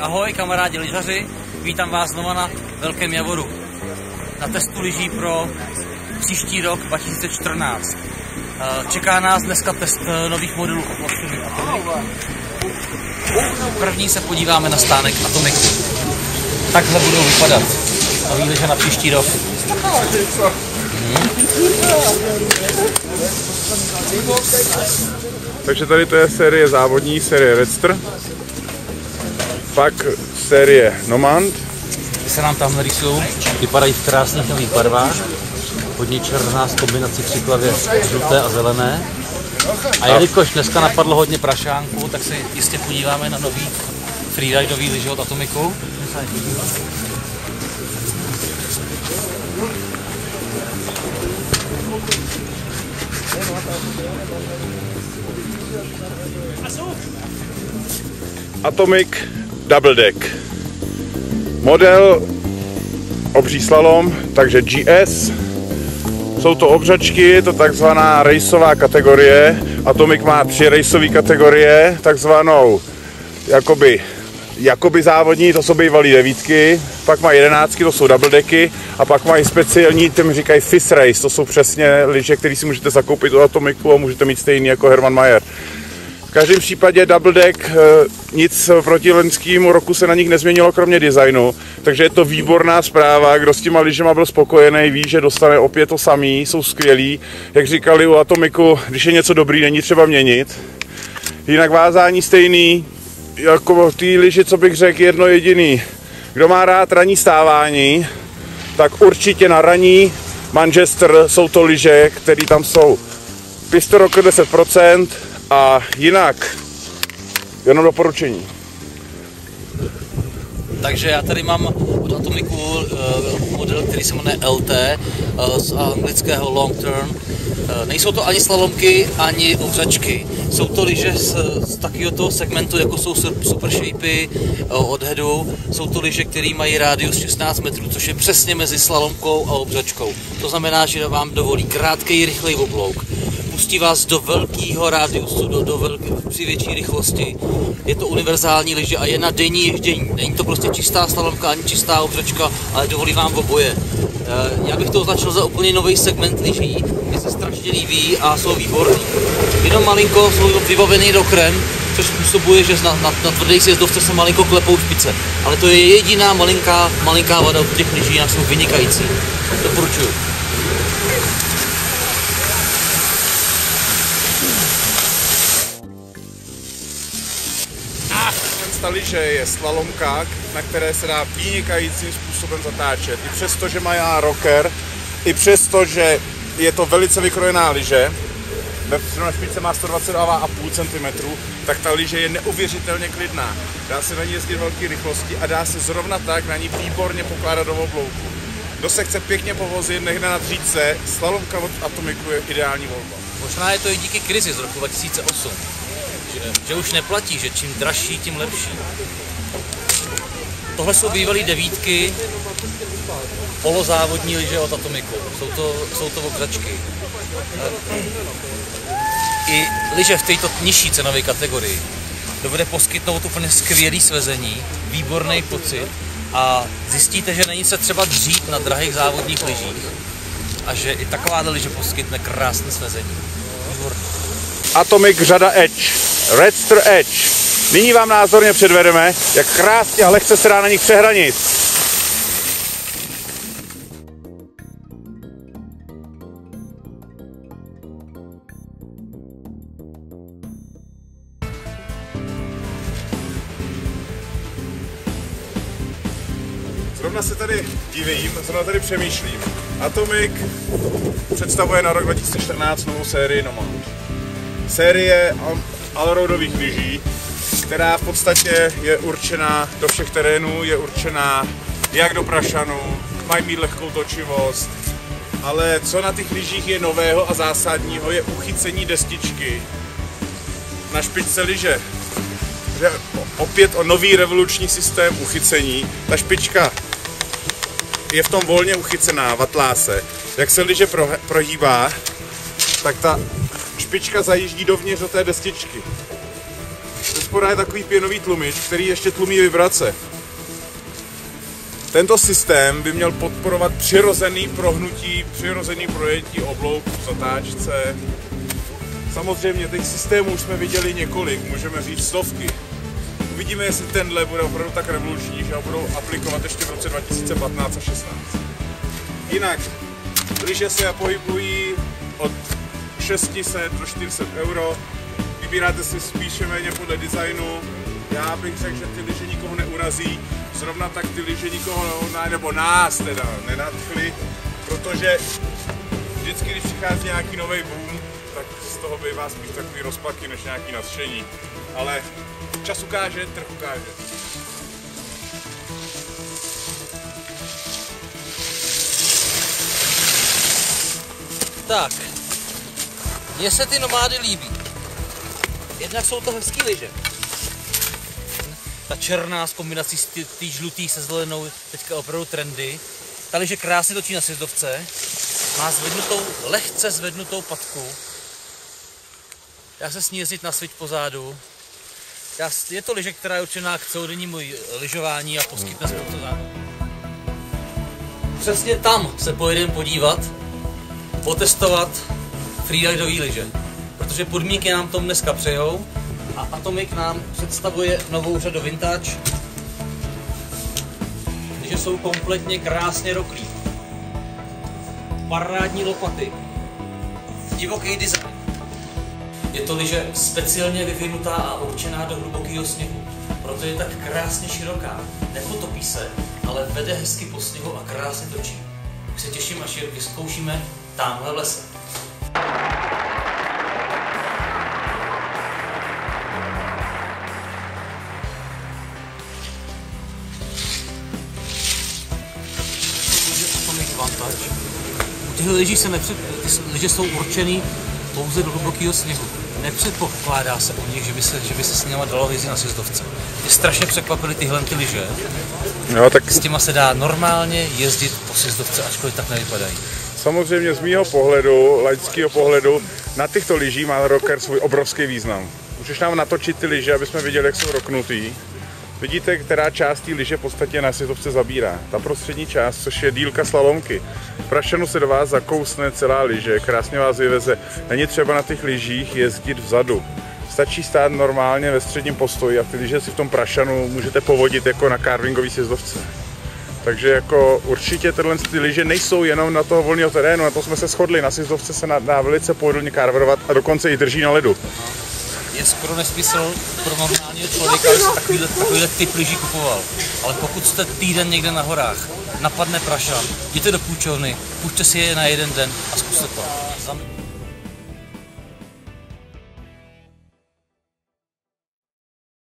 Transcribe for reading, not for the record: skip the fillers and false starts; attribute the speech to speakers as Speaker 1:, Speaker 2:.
Speaker 1: Ahoj kamarádi lyžaři, vítám vás znova na Velkém Javoru. Na testu lyží pro příští rok 2014. Čeká nás dneska test nových modelů Atomic. První se podíváme na stánek Atomicu. Takhle budou vypadat nový lyže na příští rok.
Speaker 2: Takže tady to je série závodní, série Redster, pak série Nomad.
Speaker 1: Ty se nám tam rýsují, vypadají v krásných nových barvách, hodně černá z kombinací při klavě žluté a zelené. A jelikož dneska napadlo hodně prašánků, tak se jistě podíváme na nový freeridový lyže od Atomicu.
Speaker 2: Atomic Double Deck. Model obří slalom, takže GS. Jsou to obřačky, je to takzvaná raceová kategorie. Atomic má 3 raceové kategorie, takzvanou jakoby závodní, to jsou bývalý 9, pak mají 11, to jsou double decky, a pak mají speciální, těm říkají FIS Race, to jsou přesně lyže, které si můžete zakoupit od Atomicu a můžete mít stejný jako Hermann Maier. V každém případě double deck, nic proti loňskému roku se na nich nezměnilo kromě designu, takže je to výborná zpráva. Kdo s těma lyžema byl spokojený, ví, že dostane opět to samý, jsou skvělí. Jak říkali u Atomicu, když je něco dobrý, není třeba měnit. Jinak vázání stejný, jako ty lyži, co bych řekl, jedno jediný. Kdo má rád ranní stávání, tak určitě na ranní Manchester jsou to lyže, které tam jsou Pistol Rocker 10%, a jinak jenom doporučení.
Speaker 1: Takže já tady mám od Atomicu model, který se jmenuje LT, z anglického Long Term. Nejsou to ani slalomky, ani obřačky. Jsou to lyže z takového toho segmentu, jako jsou Super Shapey od Headu. Jsou to lyže, které mají rádius 16 metrů, což je přesně mezi slalomkou a obřačkou. To znamená, že vám dovolí krátký, rychlej oblouk. Pustí vás do velkého rádiusu, při větší rychlosti. Je to univerzální lyže a je na denní ježdění. Není to prostě čistá slalomka ani čistá obřačka, ale dovolí vám oboje. Já bych to označil za úplně nový segment lyží, mě se strašně líbí a jsou výborný. Jenom malinko jsou vybavený rokrem, což způsobuje, že na tvrdých sjezdovce se malinko klepou špice. Ale to je jediná malinká vada od těch lyží, jinak jsou vynikající. Doporučuju.
Speaker 2: Ta lyže je slalomka, na které se dá vynikajícím způsobem zatáčet. I přesto, že má rocker, i přesto, že je to velice vykrojená lyže, na špičce má 122,5 cm, tak ta lyže je neuvěřitelně klidná. Dá se na ní jezdit velké rychlosti a dá se zrovna tak na ní výborně pokládat do oblouku. Kdo se chce pěkně povozit, nechne na dříčce, slalomka od Atomicu je ideální volba.
Speaker 1: Možná je to i díky krizi z roku 2008. Že už neplatí, že čím dražší, tím lepší. Tohle jsou bývalý 9, polozávodní lyže od Atomicu. Jsou to obřačky. I lyže v této nižší cenové kategorii dovede poskytnout úplně skvělý svezení, výborný pocit a zjistíte, že není se třeba dřít na drahých závodních lyžích a že i taková lyže poskytne krásné svezení. Výborný.
Speaker 2: Atomic řada Edge, Redster Edge. Nyní vám názorně předvedeme, jak krásně a lehce se dá na nich přehranit. Zrovna se tady divím, zrovna tady přemýšlím. Atomic představuje na rok 2014 novou sérii Nomad. Série allroadových lyží, která v podstatě je určená do všech terénů, je určená jak do prašanů, mají mít lehkou točivost, ale co na těch lyžích je nového a zásadního, je uchycení destičky na špičce lyže. Opět o nový revoluční systém uchycení. Ta špička je v tom volně uchycená v atláse. Jak se lyže prohýbá, tak ta špička zajíždí dovnitř do té destičky. podpora je takový pěnový tlumič, který ještě tlumí vibrace. Tento systém by měl podporovat přirozený prohnutí, přirozený projetí oblouk v zatáčce. Samozřejmě těch systémů už jsme viděli několik, můžeme říct stovky. Uvidíme, jestli tenhle bude opravdu tak revoluční, že ho budou aplikovat ještě v roce 2015 a 2016. Jinak, lyže se pohybují od 600 do 400 euro. Vybíráte si spíše méně podle designu. Já bych řekl, že ty lyže nikoho neurazí. Zrovna tak ty lyže nikoho, nebo nás teda, nenadchly, protože vždycky, když přichází nějaký nový boom, tak z toho bývá spíš takový rozpaky než nějaký nadšení. Ale čas ukáže, trh ukáže.
Speaker 1: Tak, mně se ty nomády líbí. Jednak jsou to hezký lyže. Ta černá s kombinací s tý žlutý se zelenou, teďka opravdu trendy. Ta lyže krásně točí na sjezdovce. Má lehce zvednutou patku. Dá se s ní jezdit na sviť po zádu. Je to lyže, která je určená k celodennímu lyžování a poskytne spoustu zábavy. Přesně tam se pojedeme podívat, otestovat freeridový lyže. Protože podmínky nám tomu dneska přejou a Atomic nám představuje novou řadu vintage. Lyže jsou kompletně krásně roklí. Parádní lopaty. Divoký design. Je to lyže speciálně vyvinutá a určená do hlubokého sněhu. Proto je tak krásně široká. Nepotopí se, ale vede hezky po sněhu a krásně točí. Už se těším, až je vyzkoušíme tamhle v lese. Tyhle lyži ty lyže jsou určený pouze do hlubokého sněhu. Nepředpokládá se u nich, že by se s nimi dalo jezdit na sjezdovce. Mě strašně překvapily tyhle lyže.
Speaker 2: No, tak
Speaker 1: s těma se dá normálně jezdit po sjezdovce, ačkoliv tak nevypadají.
Speaker 2: Samozřejmě z mýho pohledu, laického pohledu, na těchto lyžích má rocker svůj obrovský význam. Můžeš nám natočit ty lyže, aby jsme viděli, jak jsou roknutý. Vidíte, která část té lyže v podstatě na sjezdovce zabírá. Ta prostřední část, což je dílka slalomky. V prašanu se do vás zakousne celá lyže, krásně vás vyveze. Není třeba na těch lyžích jezdit vzadu. Stačí stát normálně ve středním postoji a ty lyže si v tom prašanu můžete povodit jako na carvingový sjezdovce. Takže jako určitě tyhle lyže nejsou jenom na toho volného terénu, na to jsme se shodli. Na sjezdovce se dá velice pohodlně carverovat a dokonce i drží na ledu.
Speaker 1: Je skoro nesmysl pro normálního člověka, aby si takovýhle typ lyží kupoval. Ale pokud jste týden někde na horách, napadne prašan, jděte do půjčovny, pušťte si je na jeden den a zkuste to.